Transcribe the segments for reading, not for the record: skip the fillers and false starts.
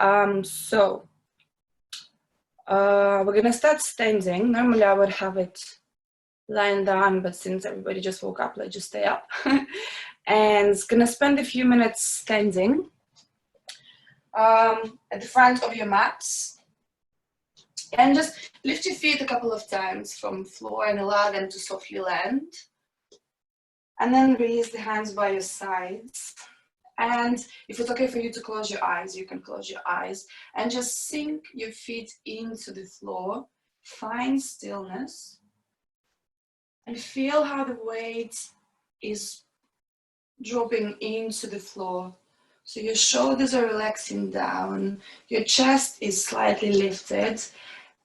We're gonna start standing. Normally I would have it lying down, but since everybody just woke up, let's just stay up. And it's gonna spend a few minutes standing at the front of your mats. And just lift your feet a couple of times from the floor and allow them to softly land. And then release the hands by your sides. And if it's okay for you to close your eyes, you can close your eyes and just sink your feet into the floor. Find stillness and feel how the weight is dropping into the floor. So your shoulders are relaxing down, your chest is slightly lifted,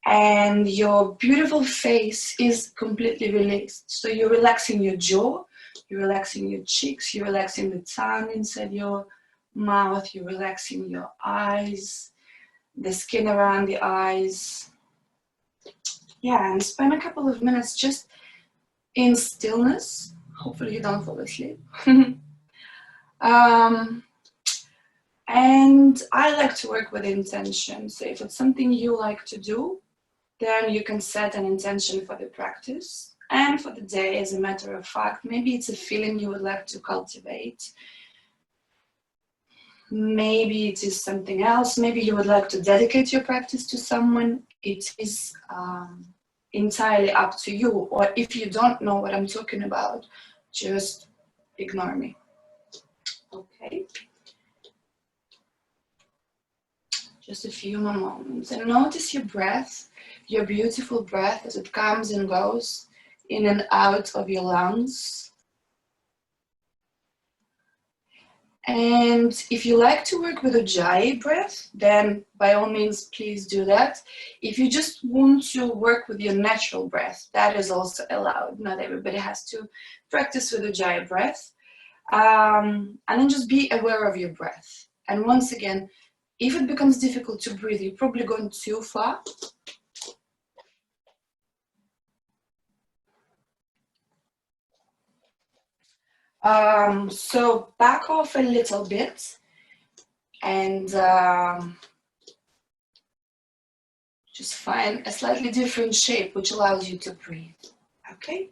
and your beautiful face is completely released. So you're relaxing your jaw, you're relaxing your cheeks, you're relaxing the tongue inside your mouth, you're relaxing your eyes, the skin around the eyes. Yeah, and spend a couple of minutes just in stillness. Hopefully you don't fall asleep. And I like to work with intention. So if it's something you like to do, then you can set an intention for the practice and for the day. As a matter of fact, maybe it's a feeling you would like to cultivate. Maybe it is something else. Maybe you would like to dedicate your practice to someone. It is entirely up to you. Or if you don't know what I'm talking about, just ignore me. Okay. Just a few more moments. And notice your breath, your beautiful breath as it comes and goes in and out of your lungs. And if you like to work with a Ujjayi breath, then by all means, please do that. If you just want to work with your natural breath, that is also allowed. Not everybody has to practice with a Ujjayi breath. And then just be aware of your breath. And once again, if it becomes difficult to breathe, you're probably going too far. So back off a little bit and just find a slightly different shape which allows you to breathe. Okay?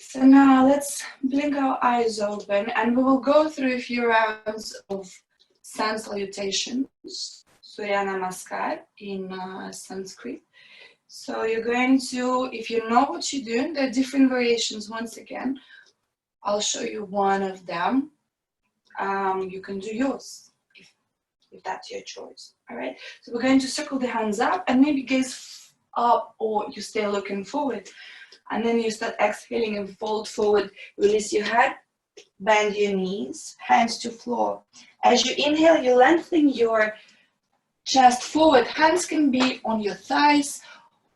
So now let's blink our eyes open and we will go through a few rounds of sun salutations, Surya Namaskar in Sanskrit. So you're going to, if you know what you're doing, there are different variations. Once again, I'll show you one of them. You can do yours if that's your choice. All right. So we're going to circle the hands up and maybe gaze up, or you stay looking forward. And then you start exhaling and fold forward. Release your head, bend your knees, hands to floor. As you inhale, you lengthen your chest forward. Hands can be on your thighs,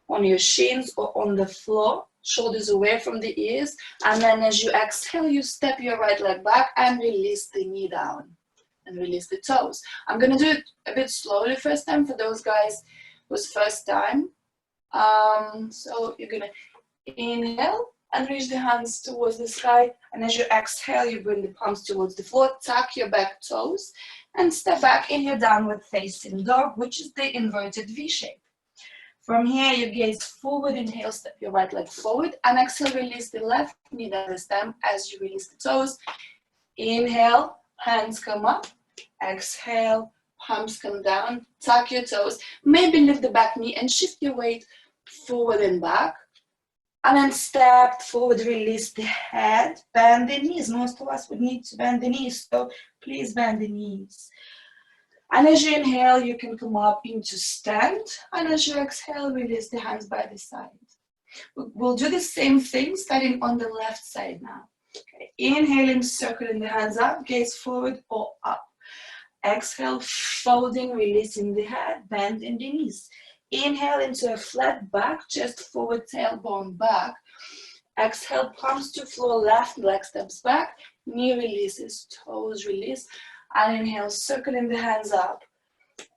on your shins, or on the floor. Shoulders away from the ears. And then as you exhale, you step your right leg back and release the knee down. And release the toes. I'm going to do it a bit slowly first time for those guys who's first time. So you're going to inhale and reach the hands towards the sky. And as you exhale, you bring the palms towards the floor. Tuck your back toes and step back in your downward facing dog, which is the inverted V shape. From here, you gaze forward, inhale, step your right leg forward, and exhale, release the left knee down this time as you release the toes. Inhale, hands come up, exhale, palms come down, tuck your toes, maybe lift the back knee and shift your weight forward and back. And then step forward, release the head, bend the knees. Most of us would need to bend the knees, so please bend the knees. And as you inhale, you can come up into stand. And as you exhale, release the hands by the side. We'll do the same thing starting on the left side now. Okay. Inhaling, circling the hands up, gaze forward or up. Exhale, folding, releasing the head, bending the knees. Inhale into a flat back, chest forward, tailbone back. Exhale, palms to floor, left leg steps back, knee releases, toes release. And inhale, circling the hands up.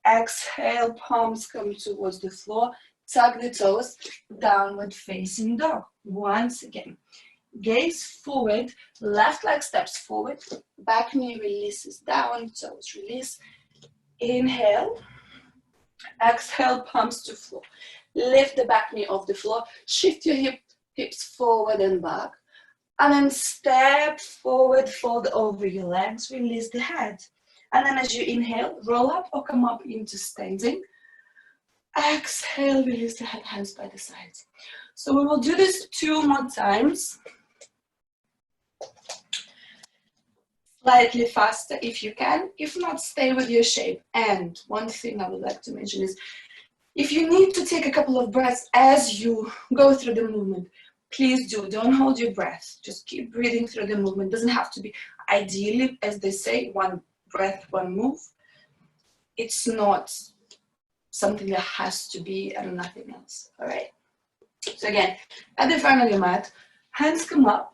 Exhale, palms come towards the floor. Tuck the toes, downward facing dog. Once again, gaze forward, left leg steps forward, back knee releases down, toes release. Inhale. Exhale, palms to floor. Lift the back knee off the floor. Shift your hips forward and back. And then step forward, fold over your legs, release the head. And then as you inhale, roll up or come up into standing. Exhale, release the head, hands by the sides. So we will do this 2 more times. Slightly faster if you can. If not, stay with your shape. And one thing I would like to mention is, if you need to take a couple of breaths as you go through the movement, please do. Don't hold your breath. Just keep breathing through the movement. It doesn't have to be, ideally, as they say, one breath, one move. It's not something that has to be and nothing else. All right? So again, at the front of your mat, hands come up.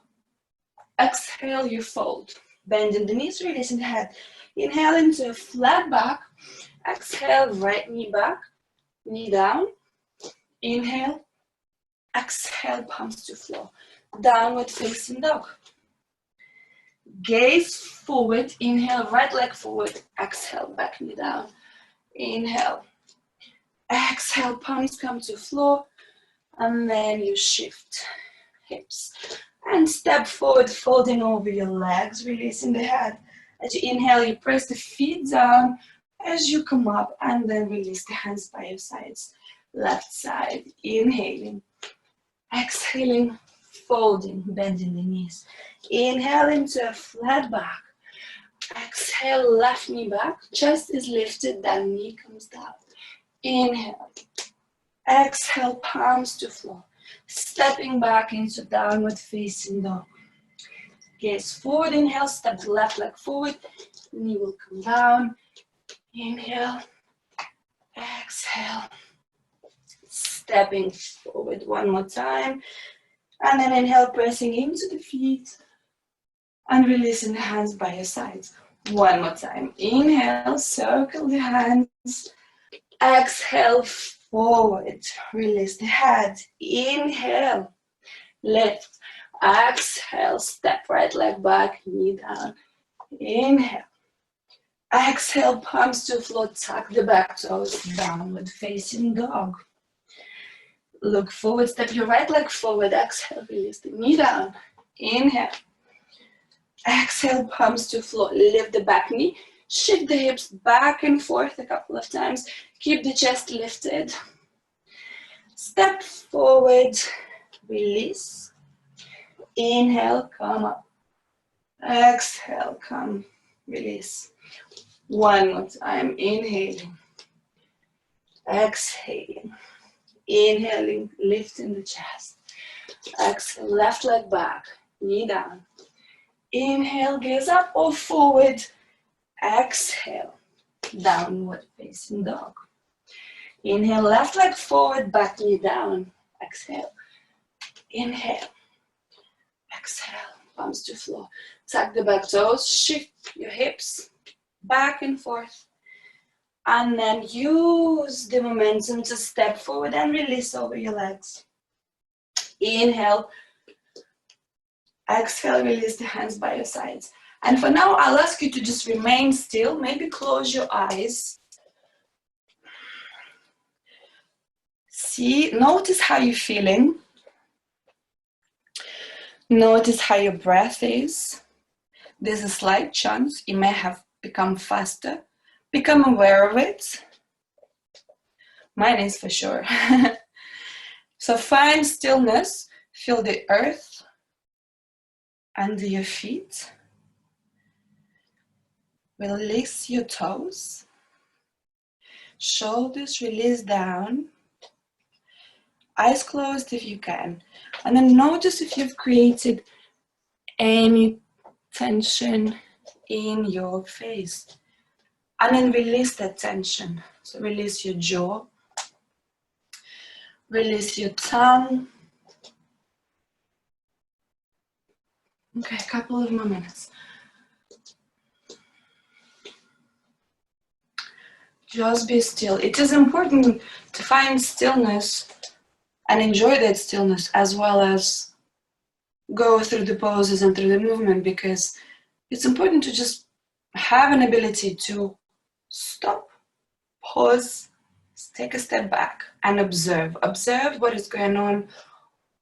Exhale, you fold. Bending the knees, releasing the head. Inhale into a flat back. Exhale, right knee back, knee down. Inhale. Exhale, palms to floor. Downward facing dog. Gaze forward. Inhale, right leg forward. Exhale, back knee down. Inhale. Exhale, palms come to floor. And then you shift hips. And step forward, folding over your legs, releasing the head. As you inhale, you press the feet down as you come up, and then release the hands by your sides. Left side, inhaling. Exhaling, folding, bending the knees. Inhale into a flat back. Exhale, left knee back. Chest is lifted, then knee comes down. Inhale. Exhale, palms to floor. Stepping back into downward facing dog. Gaze forward, inhale, step the left leg forward. Knee will come down. Inhale. Exhale. Stepping forward one more time. And then inhale, pressing into the feet. And releasing the hands by your sides. One more time. Inhale, circle the hands. Exhale, forward. Release the head. Inhale. Lift. Exhale. Step right leg back. Knee down. Inhale. Exhale. Palms to floor. Tuck the back toes. Downward facing dog. Look forward. Step your right leg forward. Exhale. Release the knee down. Inhale. Exhale. Palms to floor. Lift the back knee. Shift the hips back and forth a couple of times. Keep the chest lifted. Step forward. Release. Inhale, come up. Exhale, come. Release. One more time. Inhaling. Exhaling. Inhaling, lifting the chest. Exhale, left leg back. Knee down. Inhale, gaze up or forward. Exhale, downward facing dog. Inhale, left leg forward, back knee down. Exhale. Inhale. Exhale, palms to floor. Tuck the back toes, shift your hips back and forth. And then use the momentum to step forward and release over your legs. Inhale. Exhale, release the hands by your sides. And for now, I'll ask you to just remain still. Maybe close your eyes. See, notice how you're feeling. Notice how your breath is. There's a slight chance it may have become faster. Become aware of it. Mine is for sure. So find stillness. Feel the earth under your feet. Release your toes. Shoulders release down. Eyes closed if you can. And then notice if you've created any tension in your face. And then release that tension. So release your jaw. Release your tongue. Okay, a couple of more minutes. Just be still. It is important to find stillness and enjoy that stillness, as well as go through the poses and through the movement, because it's important to just have an ability to stop pause, take a step back and observe. Observe what is going on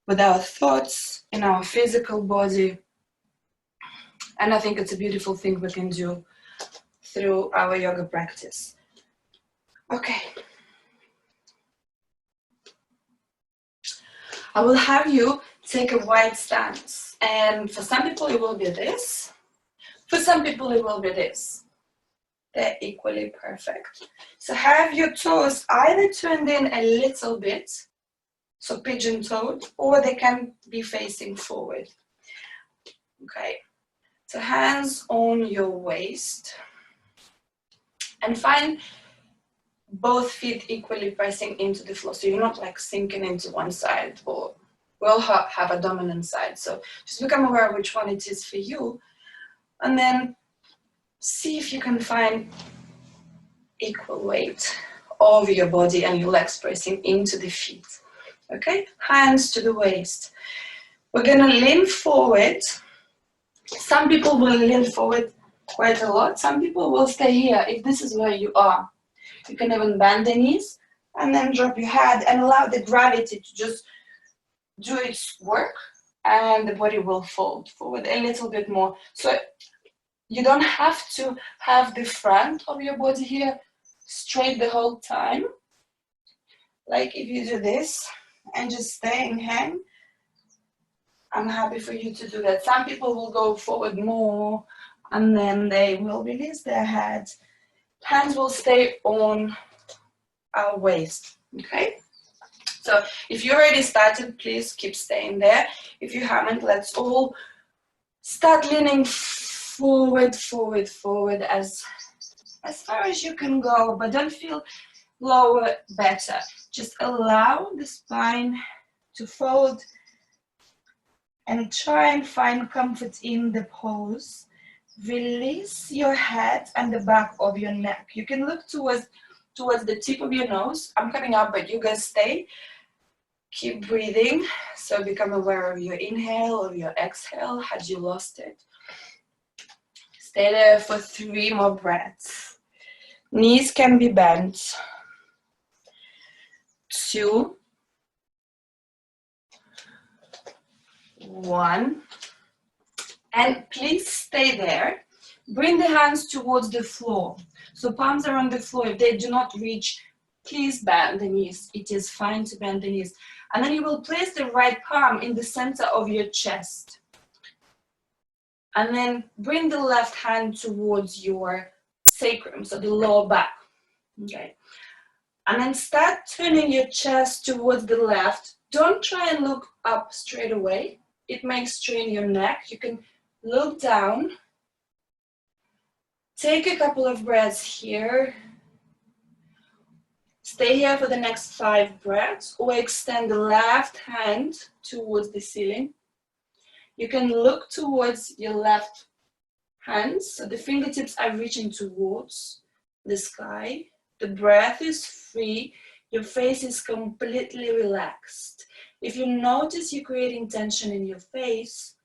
with our thoughts in our physical body. And I think it's a beautiful thing we can do through our yoga practice. Okay. I will have you take a wide stance. And for some people it will be this. For some people it will be this. They're equally perfect. So have your toes either turned in a little bit, so pigeon-toed, or they can be facing forward. Okay. So hands on your waist. And find both feet equally pressing into the floor. So you're not like sinking into one side, or we'll have a dominant side. So just become aware of which one it is for you. And then see if you can find equal weight of your body and your legs pressing into the feet. Okay, hands to the waist. We're gonna lean forward. Some people will lean forward quite a lot. Some people will stay here if this is where you are. You can even bend the knees and then drop your head and allow the gravity to just do its work, and the body will fold forward a little bit more. So you don't have to have the front of your body here straight the whole time. Like if you do this and just stay and hang, I'm happy for you to do that. Some people will go forward more and then they will release their head. Hands will stay on our waist, okay? So if you already started, please keep staying there. If you haven't, let's all start leaning forward, forward, forward as far as you can go, but don't feel lower better. Just allow the spine to fold and try and find comfort in the pose. Release your head and the back of your neck. You can look towards the tip of your nose. I'm coming up, but you guys stay. Keep breathing. So become aware of your inhale, of your exhale. Had you lost it? Stay there for 3 more breaths. Knees can be bent. 2, 1. And please stay there. Bring the hands towards the floor. So palms are on the floor. If they do not reach, please bend the knees. It is fine to bend the knees. And then you will place the right palm in the center of your chest. And then bring the left hand towards your sacrum, so the lower back. Okay. And then start turning your chest towards the left. Don't try and look up straight away. It may strain your neck. You can look down. Take a couple of breaths here. Stay here for the next 5 breaths, or extend the left hand towards the ceiling. You can look towards your left hand, so the fingertips are reaching towards the sky. The breath is free. Your face is completely relaxed. If you notice you're creating tension in your face,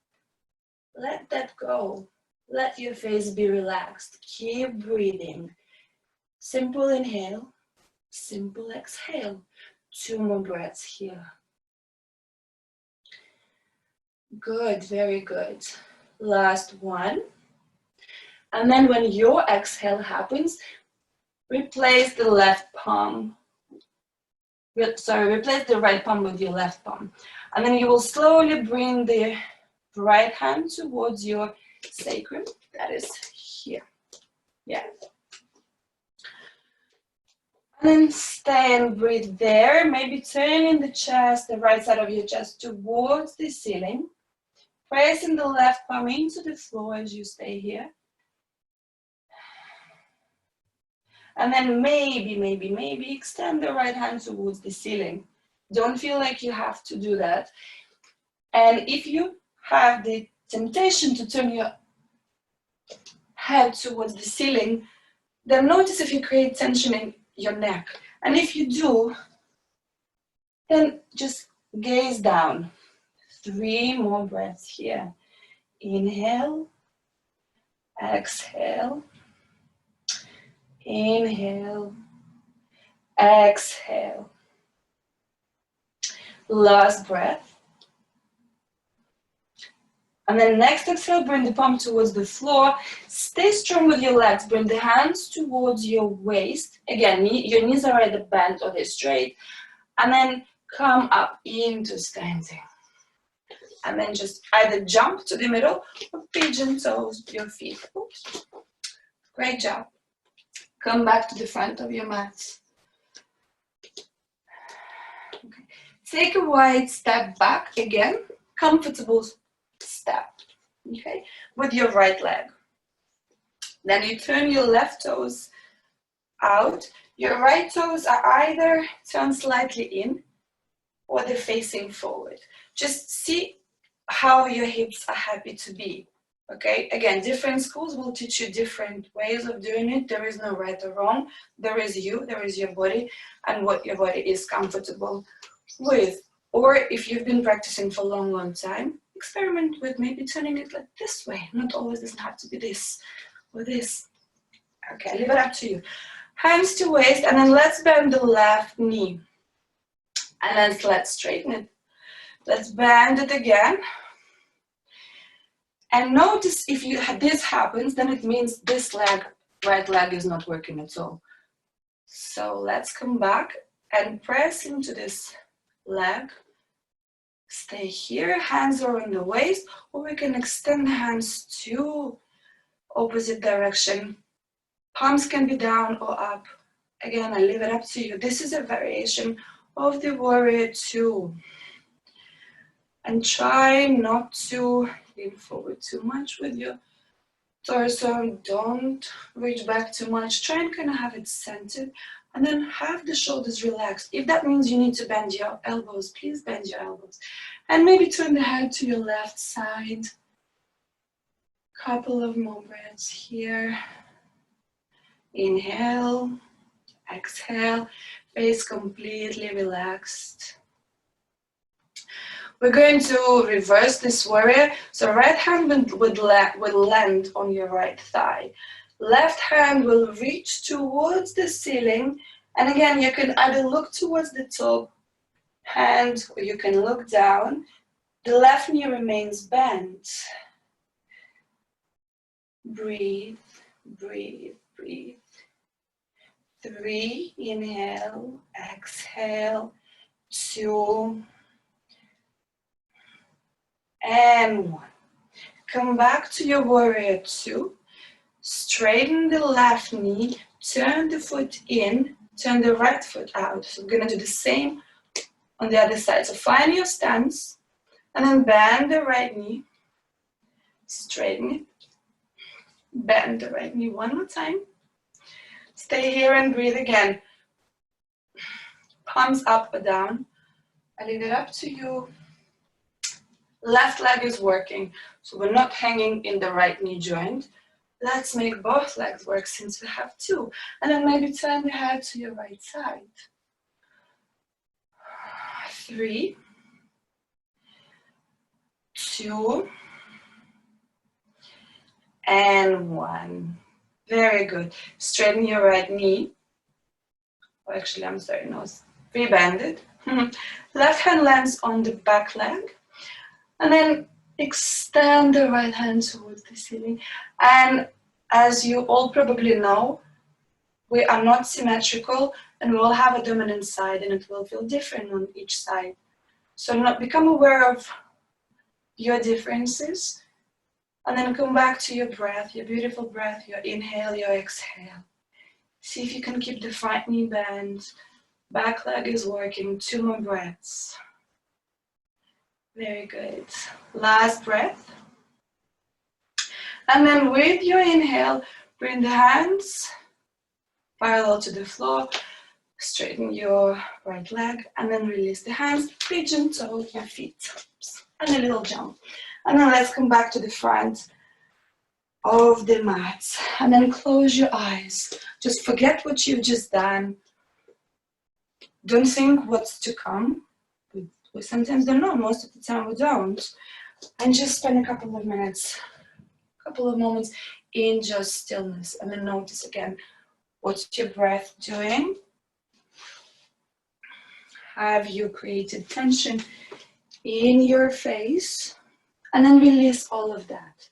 let that go. Let your face be relaxed. Keep breathing. Simple inhale, simple exhale. 2 more breaths here. Good, very good. Last one. And then when your exhale happens, replace the left palm. Replace the right palm with your left palm. And then you will slowly bring the right hand towards your sacrum. That is here. Yeah. And then stay and breathe there. Maybe turning the chest, the right side of your chest towards the ceiling. Pressing the left palm into the floor as you stay here. And then maybe extend the right hand towards the ceiling. Don't feel like you have to do that. And if you have the temptation to turn your head towards the ceiling, then notice if you create tension in your neck. And if you do, then just gaze down. 3 more breaths here. Inhale, exhale, inhale, Exhale. Last breath. And then next exhale, bring the palm towards the floor. Stay strong with your legs. Bring the hands towards your waist. Again, your knees are either bent or they're straight. And then come up into standing. And then just either jump to the middle or pigeon toes your feet. Oops. Great job. Come back to the front of your mat. Okay. Take a wide step back again. Comfortable step. Okay, with your right leg. Then you turn your left toes out. Your right toes are either turned slightly in or they're facing forward. Just see how your hips are happy to be. Okay, again, different schools will teach you different ways of doing it. There is no right or wrong. There is you, there is your body, and what your body is comfortable with. Or if you've been practicing for a long, long time, experiment with maybe turning it like this way. Not always doesn't have to be this or this. Okay, leave it up to you. Hands to waist, and then let's bend the left knee. And then let's straighten it. Let's bend it again. And notice if this happens, then it means this leg, right leg, is not working at all. So let's come back and press into this leg. Stay here, hands are on the waist, or we can extend hands to opposite direction. Palms can be down or up. Again, I leave it up to you. This is a variation of the warrior two. And try not to lean forward too much with your torso. Don't reach back too much. Try and kind of have it centered. And then have the shoulders relaxed. If that means you need to bend your elbows, please bend your elbows. And maybe turn the head to your left side. Couple of more breaths here. Inhale, exhale, face completely relaxed. We're going to reverse this warrior. So right hand will land on your right thigh. Left hand will reach towards the ceiling. And again, you can either look towards the top hand or you can look down. The left knee remains bent. Breathe, breathe, breathe. 3, inhale, exhale, 2, and 1. Come back to your warrior 2. Straighten the left knee, turn the foot in, turn the right foot out. So we're going to do the same on the other side. So find your stance, and then bend the right knee, straighten it, bend the right knee one more time. Stay here and breathe again. Palms up or down. I leave it up to you. Left leg is working, so we're not hanging in the right knee joint. Let's make both legs work since we have two. And then maybe turn the head to your right side. 3, 2, and 1. Very good. Straighten your right knee. Oh, actually, I'm sorry, no, rebend it. Left hand lands on the back leg. And then extend the right hand towards the ceiling. And as you all probably know, we are not symmetrical and we will have a dominant side and it will feel different on each side. So become aware of your differences and then come back to your breath, your beautiful breath, your inhale, your exhale. See if you can keep the front knee bent. Back leg is working. 2 more breaths. Very good. Last breath. And then with your inhale, bring the hands parallel to the floor. Straighten your right leg and then release the hands. Pigeon toe your feet. And a little jump. And then let's come back to the front of the mat. And then close your eyes. Just forget what you've just done. Don't think what's to come. We sometimes don't know. Most of the time we don't. And just spend a couple of minutes, couple of moments in just stillness. And then notice again, what's your breath doing? have you created tension in your face, and then release all of that.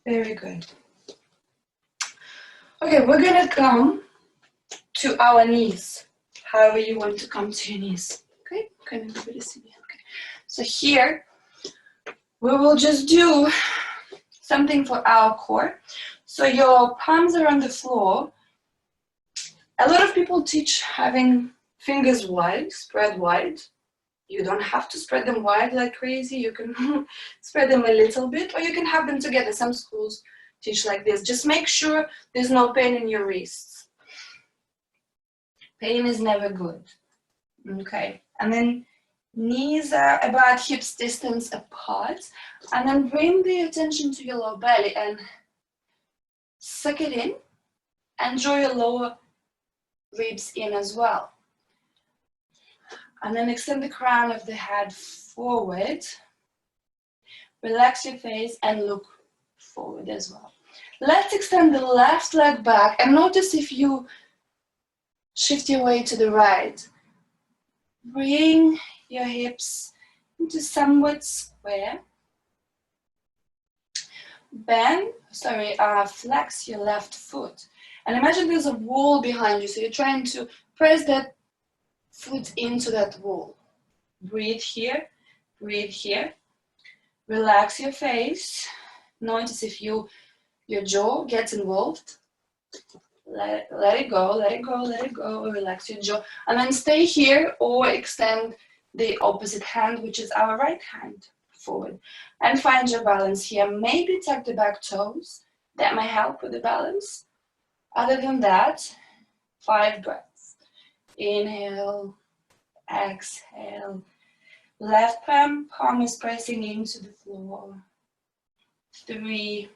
Very good. Okay, we're gonna come to our knees, however you want to come to your knees. Okay, can everybody see me? Okay, so here we will just do something for our core. So your palms are on the floor. A lot of people teach having fingers wide, spread wide. You don't have to spread them wide like crazy. You can spread them a little bit, or you can have them together. Some schools teach like this. Just make sure there's no pain in your wrists. Pain is never good. Okay, and then knees are about hips distance apart, and then bring the attention to your lower belly and suck it in and draw your lower ribs in as well. And then extend the crown of the head forward. Relax your face and look forward as well. Let's extend the left leg back and notice if you shift your weight to the right. Bring your hips into somewhat square. Flex your left foot. And imagine there's a wall behind you, so you're trying to press that foot into that wall. Breathe here, breathe here. Relax your face. Notice if your jaw gets involved. Let it go, let it go, let it go. Relax your jaw. And then stay here or extend the opposite hand, which is our right hand, forward. And find your balance here. Maybe tuck the back toes. That may help with the balance. Other than that, 5 breaths. Inhale, exhale. Left palm is pressing into the floor. 3,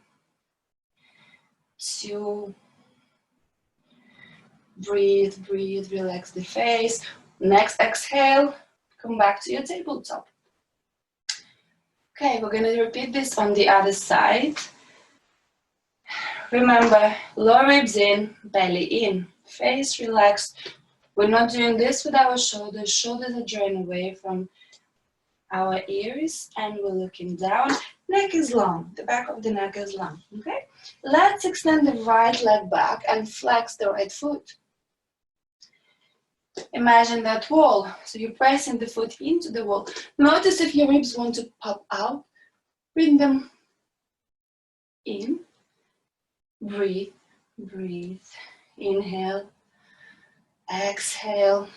2, breathe, breathe, relax the face. Next exhale, come back to your tabletop. Okay, we're gonna repeat this on the other side. Remember, lower ribs in, belly in, face relaxed. We're not doing this with our shoulders. Shoulders are drawn away from our ears and we're looking down. Neck is long, the back of the neck is long, okay? Let's extend the right leg back and flex the right foot. Imagine that wall. So you're pressing the foot into the wall. Notice if your ribs want to pop out, bring them in. Breathe, breathe. Inhale, exhale.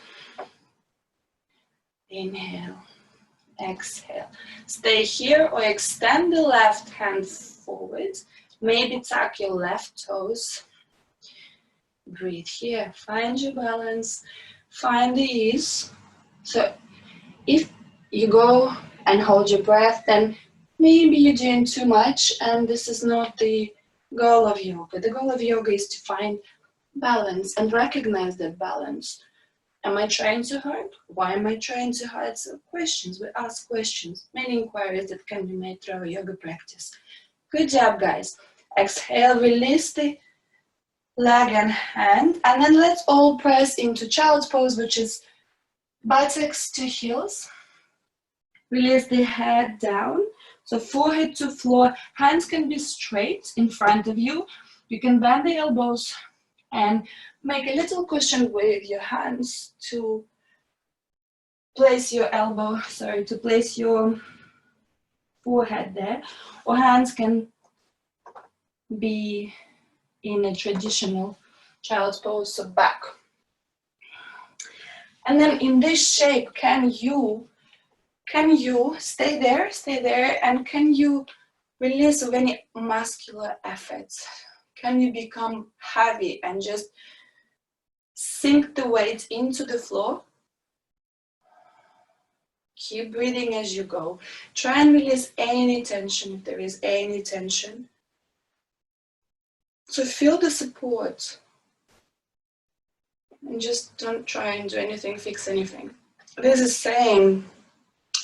Inhale, exhale. Stay here or extend the left hand forward. Maybe tuck your left toes. Breathe here. Find your balance. Find the ease. So if you go and hold your breath, then maybe you're doing too much and this is not the goal of yoga. The goal of yoga is to find balance and recognize that balance. Am I trying too hard? Why am I trying too hard? So questions, we ask questions. Many inquiries that can be made through our yoga practice. Good job, guys. Exhale, release the leg and hand. And then let's all press into child's pose, which is buttocks to heels. Release the head down. So forehead to floor. Hands can be straight in front of you. You can bend the elbows and make a little cushion with your hands to place your place your forehead there. Or hands can be in a traditional child's pose, so back. And then in this shape, can you stay there, and can you release of any muscular efforts? Can you become heavy and just sink the weight into the floor? Keep breathing as you go. Try and release any tension if there is any tension. So feel the support. And just don't try and do anything, fix anything. There's a saying,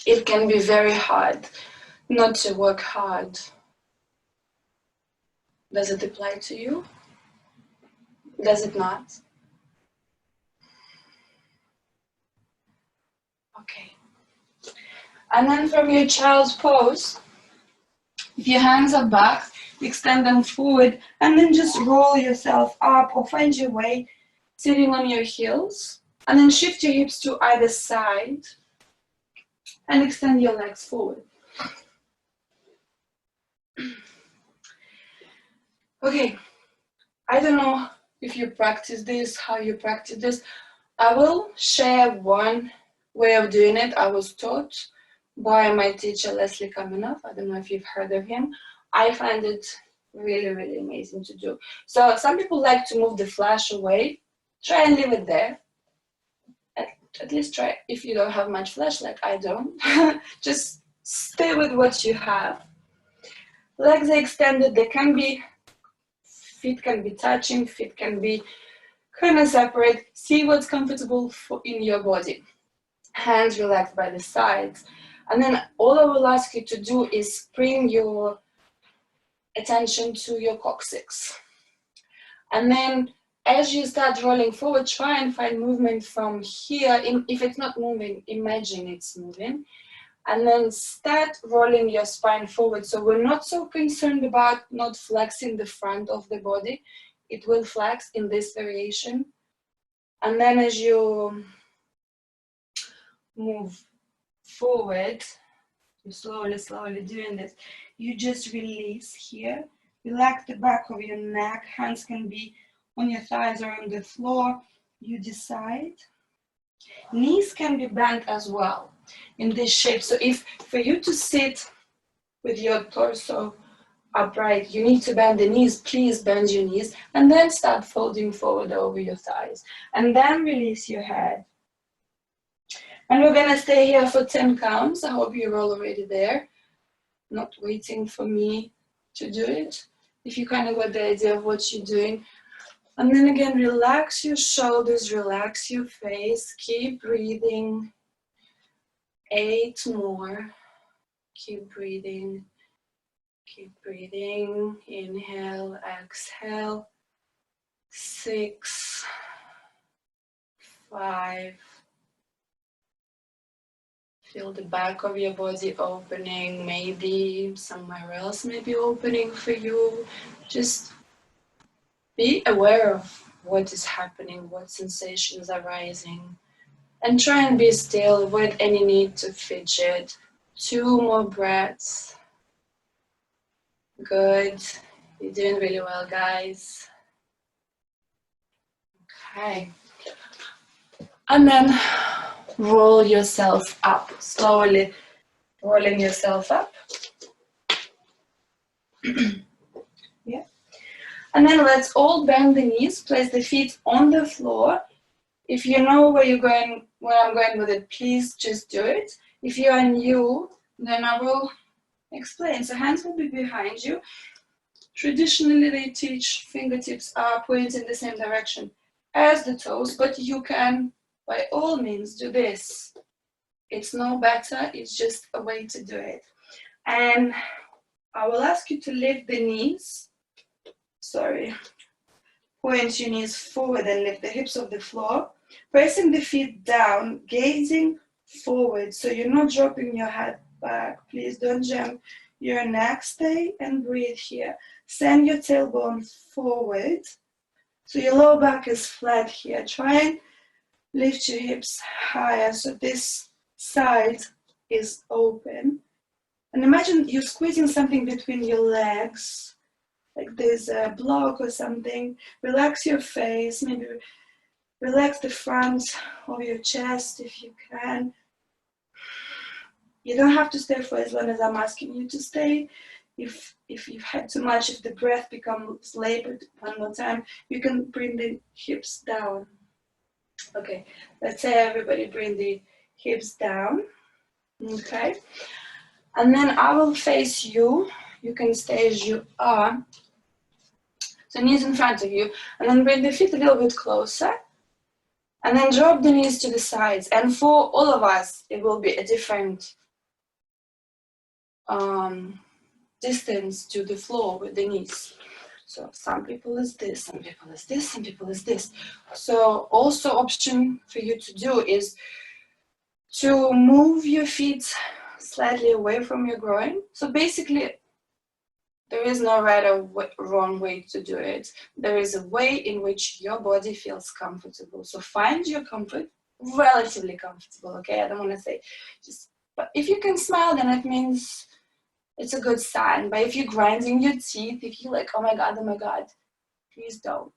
it can be very hard not to work hard. Does it apply to you? Does it not? Okay. And then from your child's pose, if your hands are back, extend them forward, and then just roll yourself up or find your way sitting on your heels. And then shift your hips to either side and extend your legs forward. Okay, I don't know if you practice this, how you practice this. I will share one way of doing it. I was taught by my teacher, Leslie Kaminoff. I don't know if you've heard of him. I find it really, really amazing to do. So some people like to move the flash away. Try and leave it there. At least try, if you don't have much flash like I don't. Just stay with what you have. Legs are extended. They can be, feet can be touching, feet can be kind of separate. See what's comfortable in your body. Hands relaxed by the sides. And then all I will ask you to do is bring your attention to your coccyx. And then as you start rolling forward, try and find movement from here. If it's not moving, imagine it's moving. And then start rolling your spine forward. So we're not so concerned about not flexing the front of the body. It will flex in this variation. And then as you move forward, you're slowly doing this. You just release here. Relax the back of your neck. Hands can be on your thighs or on the floor. You decide. Knees can be bent as well in this shape. So if for you to sit with your torso upright, you need to bend the knees. Please bend your knees and then start folding forward over your thighs. And then release your head. And we're gonna stay here for 10 counts. I hope you're all already there, not waiting for me to do it. If you kind of got the idea of what you're doing. And then again, relax your shoulders, relax your face, keep breathing. 8 more, keep breathing, inhale, exhale. 6, 5, feel the back of your body opening, maybe somewhere else may be opening for you. Just be aware of what is happening, what sensations are rising. And try and be still, avoid any need to fidget. 2 more breaths. Good. You're doing really well, guys. Okay. And then roll yourself up, slowly rolling yourself up. Yeah. And then let's all bend the knees, place the feet on the floor. If you know where you're going, where I'm going with it, please just do it. If you are new, then I will explain. So hands will be behind you. Traditionally, they teach fingertips are pointing in the same direction as the toes, but you can, by all means, do this. It's no better, it's just a way to do it. And I will ask you to lift the knees. Point your knees forward and lift the hips off the floor. Pressing the feet down, gazing forward, so you're not dropping your head back. Please don't jump your neck. Stay and breathe here. Send your tailbone forward, so your lower back is flat here. Try and lift your hips higher, so this side is open. And imagine you're squeezing something between your legs, like there's a block or something. Relax your face, maybe relax the front of your chest if you can. You don't have to stay for as long as I'm asking you to stay. If you've had too much, if the breath becomes labored, one more time, you can bring the hips down. Okay, let's say everybody bring the hips down. Okay, and then I will face you. You can stay as you are. So knees in front of you, and then bring the feet a little bit closer. And then drop the knees to the sides. And for all of us, it will be a different distance to the floor with the knees. So some people is this, some people is this, some people is this. So also option for you to do is to move your feet slightly away from your groin. So basically, there is no right or wrong way to do it. There is a way in which your body feels comfortable. So find your comfort, relatively comfortable, okay? I don't want to say just, but if you can smile, then it means it's a good sign. But if you're grinding your teeth, if you're like, oh my God, please don't.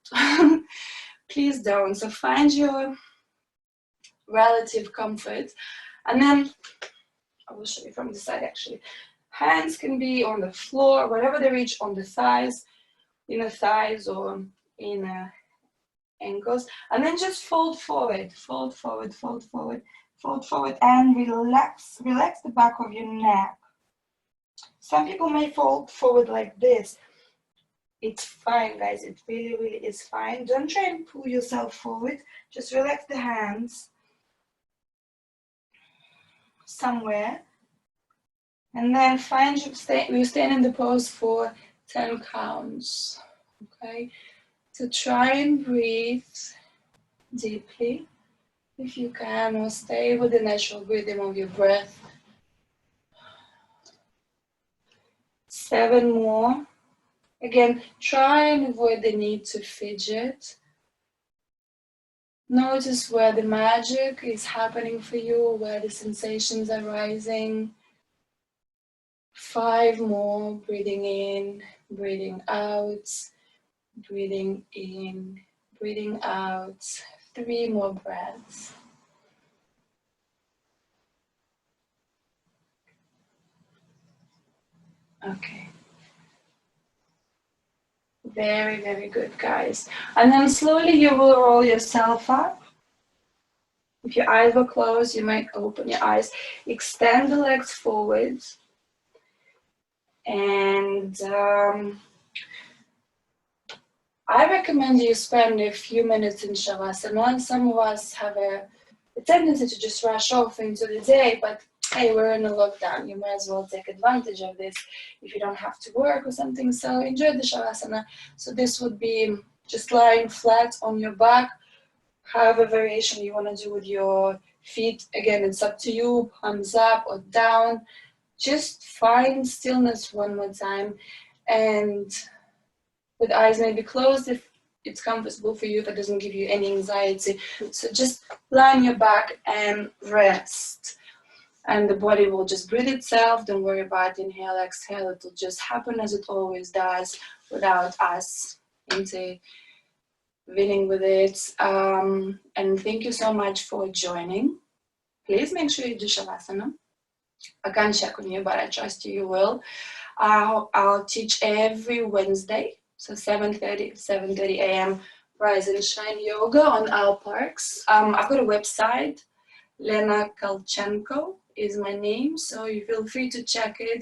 Please don't. So find your relative comfort. And then I will show you from the side actually. Hands can be on the floor, wherever they reach, on the thighs, inner thighs or inner ankles. And then just fold forward, fold forward, fold forward, fold forward, and relax the back of your neck. Some people may fold forward like this. It's fine, guys. It really, really is fine. Don't try and pull yourself forward. Just relax the hands somewhere. And then find you stand in the pose for 10 counts. Okay? So try and breathe deeply if you can, or stay with the natural rhythm of your breath. 7 more. Again, try and avoid the need to fidget. Notice where the magic is happening for you, where the sensations are rising. 5 more, breathing in, breathing out, breathing in, breathing out. 3 more breaths. Okay. Very, very good, guys. And then slowly you will roll yourself up. If your eyes were closed, you might open your eyes. Extend the legs forwards. And I recommend you spend a few minutes in Shavasana. Some of us have a tendency to just rush off into the day, but hey, we're in a lockdown. You might as well take advantage of this if you don't have to work or something. So enjoy the Shavasana. So this would be just lying flat on your back, however variation you want to do with your feet. Again, it's up to you, palms up or down. Just find stillness one more time, and with eyes maybe closed if it's comfortable for you, if it doesn't give you any anxiety. So just lie on your back and rest. And the body will just breathe itself. Don't worry about inhale, exhale. It will just happen as it always does without us intervening with it. And thank you so much for joining. Please make sure you do Shavasana. I can't check on you, but I trust you will. I'll teach every Wednesday, so 7:30 a.m. Rise and Shine Yoga on our parks. I've got a website, Lana Kalchenko is my name, so you feel free to check it.